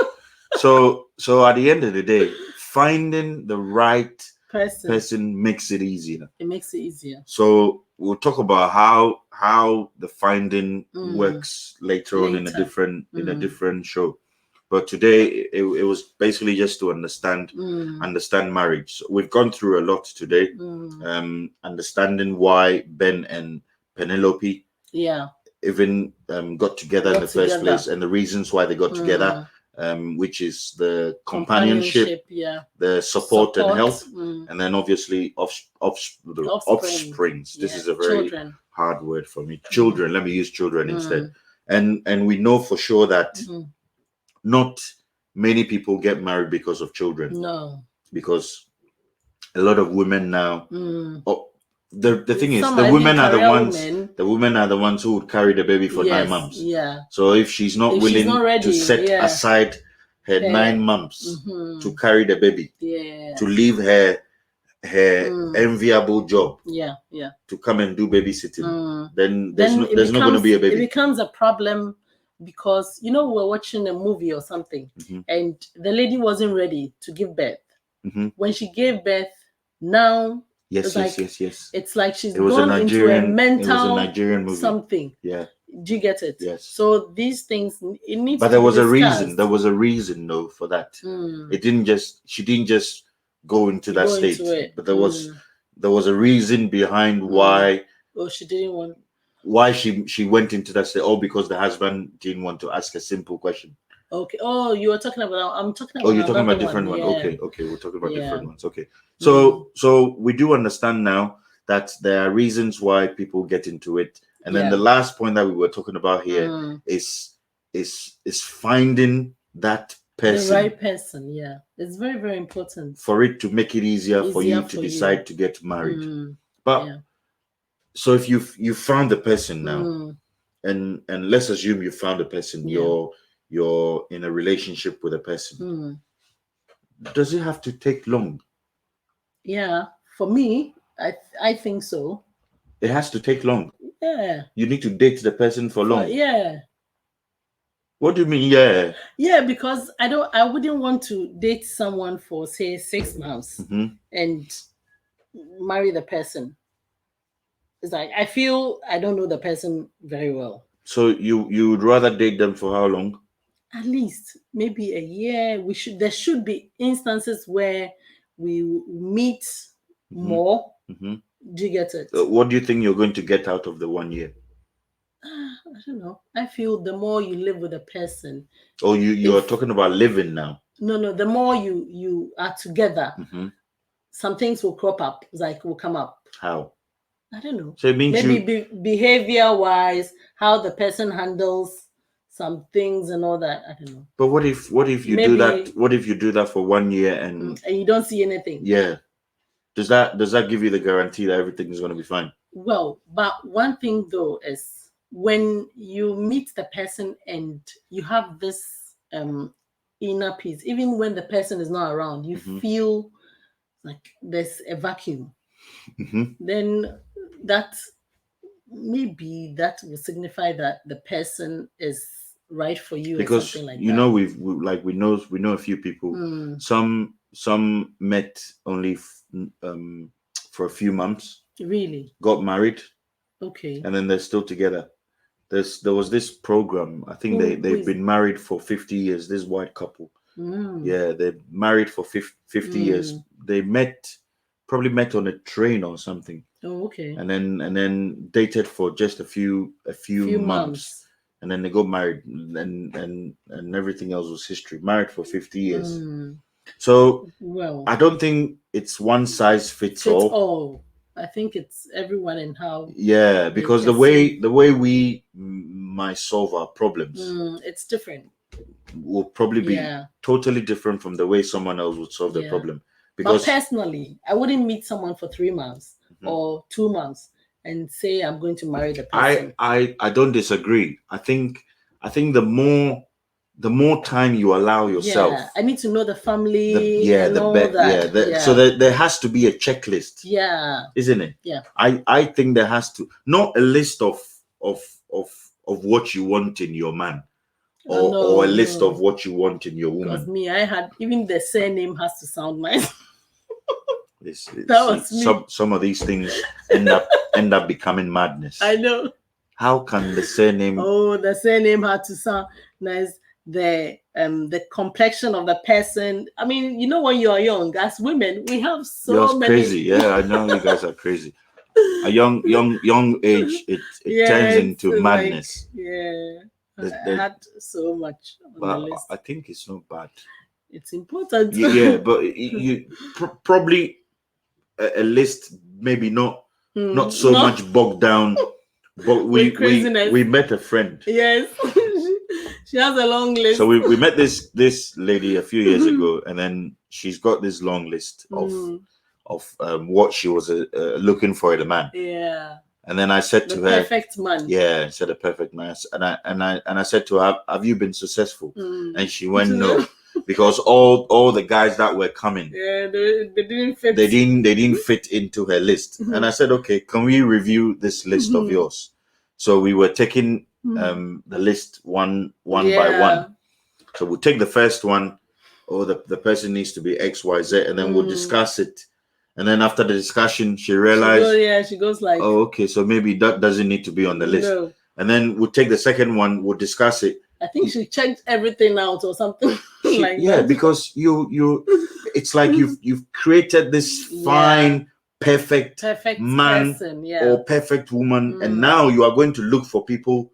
So at the end of the day, finding the right person makes it easier. It makes it easier. So we'll talk about how the finding works later on in a different show. But today it was basically just to understand marriage. So we've gone through a lot today. Understanding why Ben and Penelope even got together in the first place, and the reasons why they got together. Which is the companionship, the support and help, and then obviously offsprings. This is a very hard word for me. Children. Let me use children instead. And we know for sure that not many people get married because of children. No, because a lot of women now. The thing is, the women are the ones who would carry the baby for 9 months. Yeah. So if she's not willing to set aside her 9 months to carry the baby, to leave her enviable job, to come and do babysitting, then there's not going to be a baby. It becomes a problem because we're watching a movie or something, and the lady wasn't ready to give birth. When she gave birth, now. Yes. It's like she's gone into a mental. It was a Nigerian movie. Something. Yeah. Do you get it? Yes. So these things it needs. But there was a reason. There was a reason, though, for that. It didn't just. She didn't just go into that state. But there was a reason behind why. Oh, she didn't want. Why she went into that state? Because the husband didn't want to ask a simple question. Okay. Oh, you were talking about. I'm talking about. Oh, you're talking about different one. Okay. We're talking about different ones. Okay. So we do understand now that there are reasons why people get into it, and then the last point that we were talking about here is finding that person, the right person. Yeah, it's very, very important for it to make it easier for you to decide to get married. But so if you found the person now, and let's assume you found a person, you're in a relationship with a person. Does it have to take long? Yeah, for me, I think so. It has to take long. Yeah. You need to date the person for long. Yeah. What do you mean? Yeah. Yeah, because I wouldn't want to date someone for say 6 months and marry the person. It's like I feel I don't know the person very well. So you would rather date them for how long? At least maybe a year. There should be instances where we meet more. Do you get it? What do you think you're going to get out of the 1 year? I don't know. I feel the more you live with a person. Oh, you're talking about living now. No. The more you are together, some things will crop up. Will come up. How? I don't know. So it means maybe behavior-wise, how the person handles some things and all that. I don't know. But what if you do that? What if you do that for 1 year and you don't see anything? Yeah. Does that give you the guarantee that everything is going to be fine? Well, but one thing though is when you meet the person and you have this inner peace, even when the person is not around, you feel like there's a vacuum. Then that maybe that will signify that the person is right for you, because or something like you that. know we know a few people. Some met only for a few months. Really? Got married. Okay. And then they're still together. There was this program. I think they've been married for 50 years. This white couple. Yeah, they're married for 50 years. They probably met on a train or something. Oh, okay. And then dated for just a few months. And then they got married, and everything else was history. Married for 50 years. So I don't think it's one size fits all. I think it's everyone and how. Yeah, because the way we might solve our problems, it's different. Will probably be totally different from the way someone else would solve the problem. Because but personally, I wouldn't meet someone for 3 months or 2 months and say I'm going to marry the person. I don't disagree. I think the more time you allow yourself, I need to know the family. So there has to be a checklist. Isn't it? I think there has to, not a list of what you want in your man, or a list of what you want in your woman. Because me, I had, even the surname has to sound nice. Some of these things end up becoming madness. I know. How can the surname? Oh, the surname had to sound nice. The complexion of the person. I mean, you know, when you are young, as women, we have so many. Crazy. Yeah, I know you guys are crazy. A young age, it turns into madness. I had so much on the list. I think it's not bad. It's important. Yeah, but you probably a list, maybe not so much bogged down. But we met a friend. Yes. She has a long list. So we met this lady a few years ago, and then she's got this long list of what she was looking for in a man. Yeah. And then I said to her, perfect man. Yeah, I said a perfect man. And I said to her, have you been successful? And she went, no, because all the guys that were coming, they didn't fit. They didn't fit into her list. And I said, okay, can we review this list of yours? So we were taking the list one by one. So we'll take the first one, the person needs to be X, Y, Z, and then we'll discuss it. And then after the discussion, she realized, she goes like, oh, okay, so maybe that doesn't need to be on the list. No. And then we'll take the second one, we'll discuss it. I think she checked everything out or something like that. Because you it's like you've created this fine, perfect man person, or perfect woman, and now you are going to look for people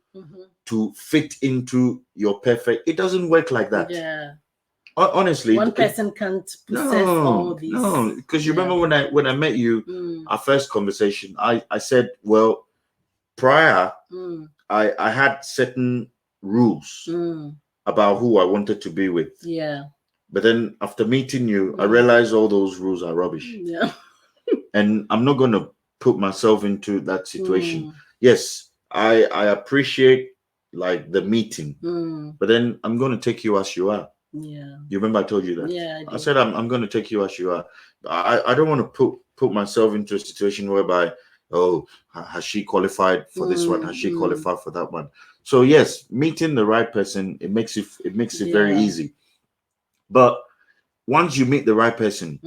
to fit into your perfect. It doesn't work like that. Yeah. Honestly, one person can't possess all these. No, because you remember when I met you, our first conversation, I said, well, prior, I had certain rules about who I wanted to be with. Yeah. But then after meeting you, I realized all those rules are rubbish. Yeah. And I'm not going to put myself into that situation. Yes, I appreciate like the meeting, but then I'm going to take you as you are. Yeah. You remember I told you that? Yeah. I said I'm going to take you as you are. I don't want to put myself into a situation whereby, oh, has she qualified for this one? Has she qualified for that one? So yes, meeting the right person, it makes it very easy. But once you meet the right person,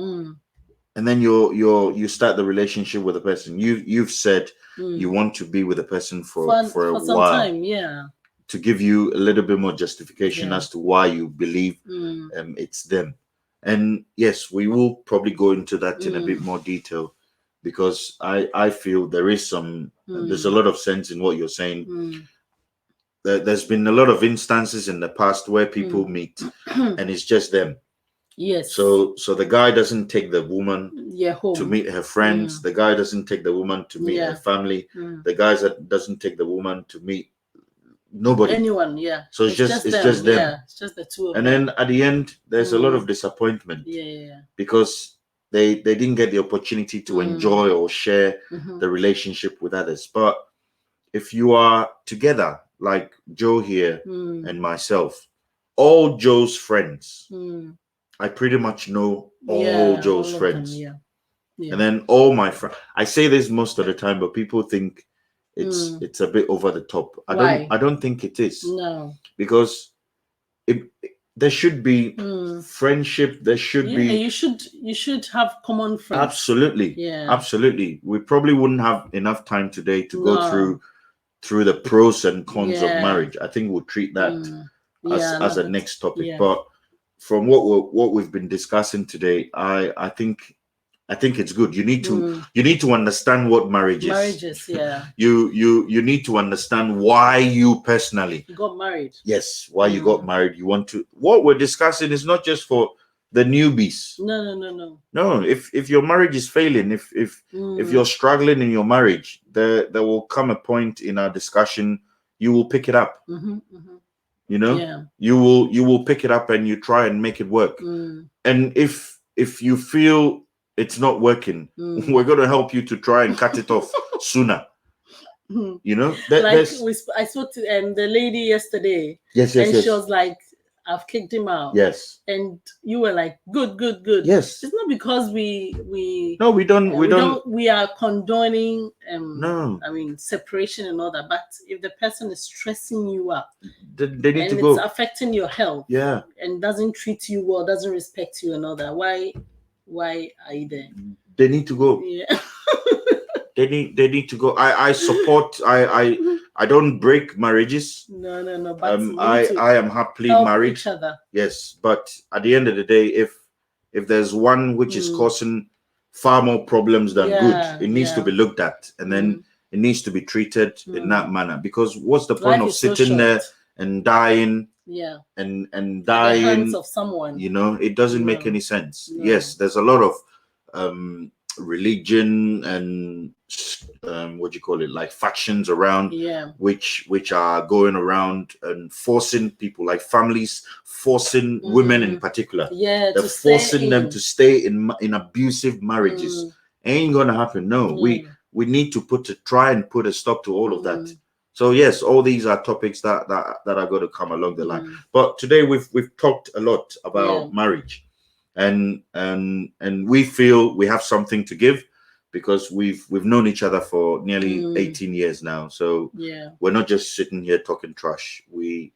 and then you start the relationship with the person, you've said you want to be with the person for a some while, time, to give you a little bit more justification as to why you believe it's them. And yes, we will probably go into that in a bit more detail, because I feel there is there's a lot of sense in what you're saying. There's been a lot of instances in the past where people meet and it's just them. Yes. So the guy doesn't take the woman home to meet her friends. The guy doesn't take the woman to meet her family. The guy doesn't take the woman to meet nobody. Anyone, So it's just them. Yeah, it's just the two of them. And then at the end, there's a lot of disappointment. Yeah. Because they didn't get the opportunity to enjoy or share the relationship with others. But if you are together, like Joe here and myself, all Joe's friends, I pretty much know all Joe's friends. Yeah. And then all my friends. I say this most of the time, but people think it's a bit over the top. I don't think it is. No. Because there should be friendship. There should be. You should have common friends. Absolutely. Yeah. Absolutely. We probably wouldn't have enough time today to go through the pros and cons of marriage. I think we'll treat that as a next topic. Yeah. But from what we've been discussing today, I think it's good. You need to understand what marriage is. Marriages, yeah. You need to understand why you personally got married. Yes, why you got married. You want to. What we're discussing is not just for the newbies. No. If your marriage is failing, if you're struggling in your marriage, there will come a point in our discussion you will pick it up. You know, you will pick it up and you try and make it work. And if you feel it's not working, we're going to help you to try and cut it off sooner. You know, I spoke to the lady yesterday. Yes. She was like, I've kicked him out. Yes. And you were like, good. Yes. It's not because we are condoning separation and all that, but if the person is stressing you up, they need to go. It's affecting your health. Yeah. And doesn't treat you well, doesn't respect you and all that. Why are you there? They need to go. Yeah. They need to go. I support. I don't break marriages. No. But I am happily married. Each other. Yes, but at the end of the day, if there's one which is causing far more problems than good, it needs to be looked at, and then it needs to be treated in that manner. Because what's the point of sitting there and dying? Yeah. And dying. In the hands of someone. You know, it doesn't make any sense. No. Yes, there's a lot of religion and like factions around, which are going around and forcing people, like families forcing women in particular, they're forcing them to stay in abusive marriages. Ain't gonna happen. No. We need to try and put a stop to all of that. So yes, all these are topics that are going to come along the line. But today we've talked a lot about marriage. And we feel we have something to give because we've known each other for nearly 18 years now. So we're not just sitting here talking trash. We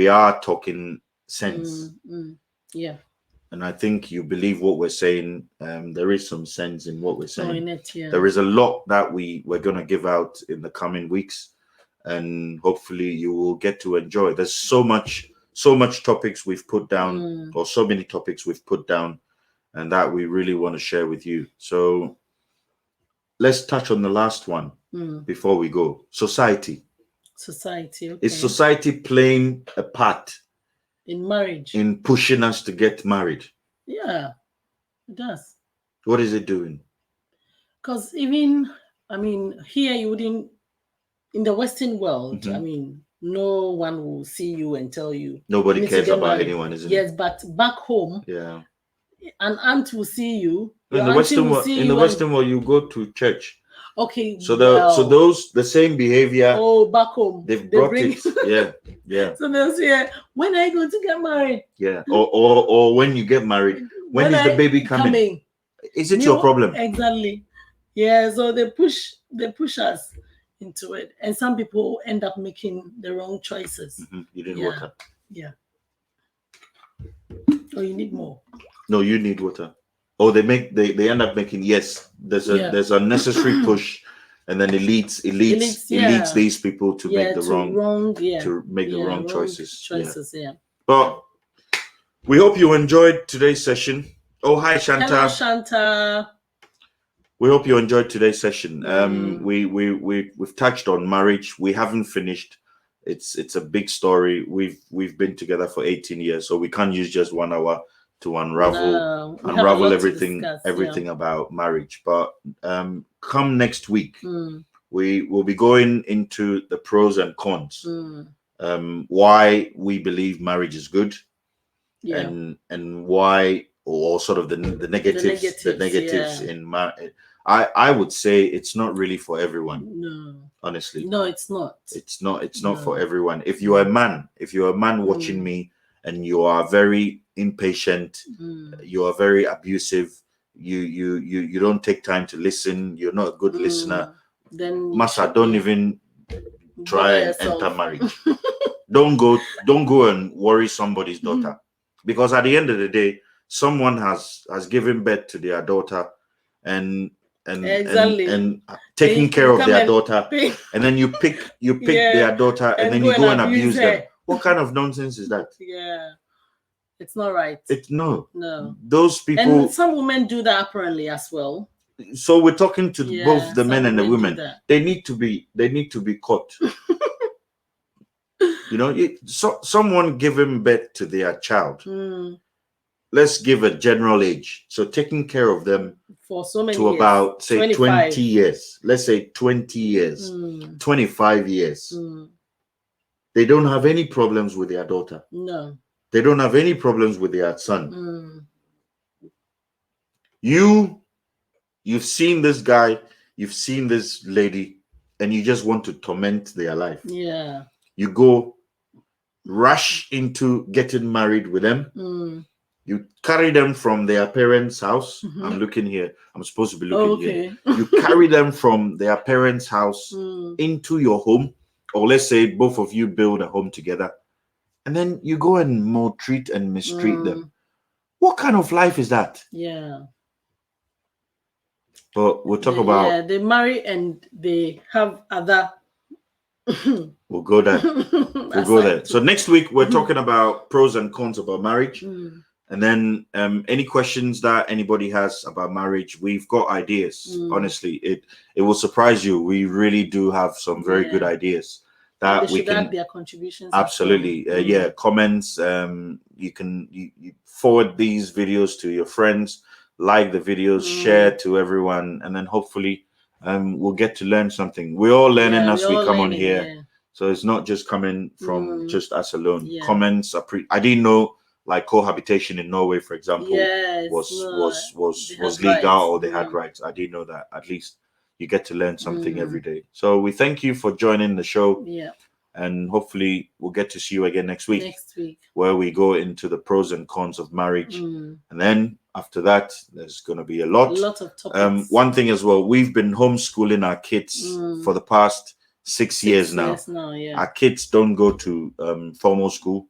are talking sense. Yeah. And I think you believe what we're saying. There is some sense in what we're saying. There is a lot that we're going to give out in the coming weeks, and hopefully you will get to enjoy. There's so much topics we've put down, or so many topics we've put down, and that we really want to share with you. So let's touch on the last one before we go. Society. Okay. Is society playing a part in marriage, in pushing us to get married? Yeah, it does. What is it doing? Because even, here you wouldn't, in the Western world, no one will see you and tell you. Nobody cares about anyone, isn't it? Yes, but back home, an aunt will see you. In the Western world, you go to church. Okay. So the same behavior. Oh, back home they brought it. Yeah. So they'll say, when are you going to get married? Yeah. Or when you get married, when is the baby coming? Is it your problem? Exactly. Yeah. So they push us into it, and some people end up making the wrong choices. You need water. Yeah. Oh, you need more. No, you need water. Oh, they end up making, yes, there's a necessary push, and then it leads these people to make the wrong choices. Yeah. But we hope you enjoyed today's session. Oh, hi Shanta. Hello, Shanta. We hope you enjoyed today's session. We've touched on marriage. We haven't finished. It's a big story. We've been together for 18 years, so we can't use just 1 hour to unravel everything about marriage. But come next week, we will be going into the pros and cons, why we believe marriage is good, and why, or sort of the negatives in I would say it's not really for everyone. No. Honestly. No, it's not. It's not for everyone. If you're a man watching me and you are very impatient, you are very abusive, you don't take time to listen, you're not a good listener, then Masa, don't even try and enter marriage. Don't go and worry somebody's daughter, because at the end of the day, someone has given birth to their daughter and taking care of their daughter, and then you pick their daughter and then you go and abuse them. What kind of nonsense is that? Yeah, it's not right. No. Those people, and some women do that apparently as well. So we're talking to both the men and the women. They need to be caught. Someone giving birth to their child. Let's give a general age. So taking care of them for so many to years. about, say, 25. 20 years. Let's say 20 years, 25 years. They don't have any problems with their daughter. No. They don't have any problems with their son. You've seen this guy, you've seen this lady, and you just want to torment their life. Yeah. You go rush into getting married with them. You carry them from their parents' house. I'm looking here. I'm supposed to be looking here. You carry them from their parents' house into your home, or let's say both of you build a home together, and then you go and maltreat and mistreat them. What kind of life is that? Yeah. But we'll talk about. Yeah, they marry and they have other. We'll go there. We'll go there. So next week we're talking about pros and cons about marriage. And then any questions that anybody has about marriage, we've got ideas. Honestly, it will surprise you. We really do have some very good ideas that we can add their contributions. Absolutely. Yeah, comments. You can you forward these videos to your friends, like the videos, share to everyone, and then hopefully we'll get to learn something. We're all learning as we come on here. Yeah. So it's not just coming from just us alone. Yeah. Comments are I didn't know like cohabitation in Norway, for example, was legal or they had rights. I didn't know that. At least you get to learn something every day. So we thank you for joining the show. Yeah. And hopefully we'll get to see you again next week. Where we go into the pros and cons of marriage. And then after that, there's going to be a lot of topics. One thing as well, we've been homeschooling our kids for the past 6 years now. Our kids don't go to formal school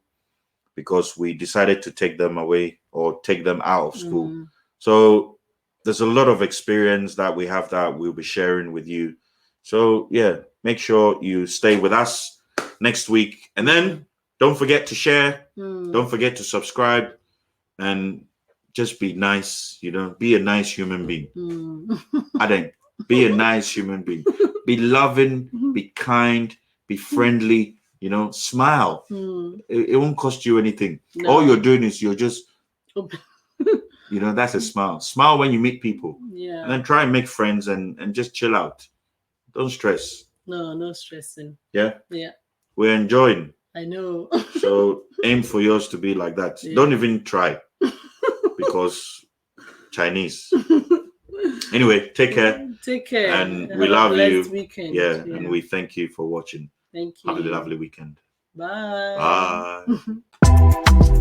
because we decided to take them away or take them out of school. So there's a lot of experience that we have that we'll be sharing with you. So yeah, make sure you stay with us next week. And then don't forget to share. Don't forget to subscribe. And just be nice, be a nice human being. I think be a nice human being. Be loving, be kind, be friendly, smile. It won't cost you anything. No. All you're doing is you're just, that's a smile. Smile when you meet people. Yeah. And then try and make friends and just chill out. Don't stress. No stressing. Yeah? Yeah. We're enjoying. I know. So aim for yours to be like that. Yeah. Don't even try. Because Chinese. Anyway, take care. Take care. And we love you. Weekend. Yeah, and we thank you for watching. Thank you. Have a lovely weekend. Bye. Bye.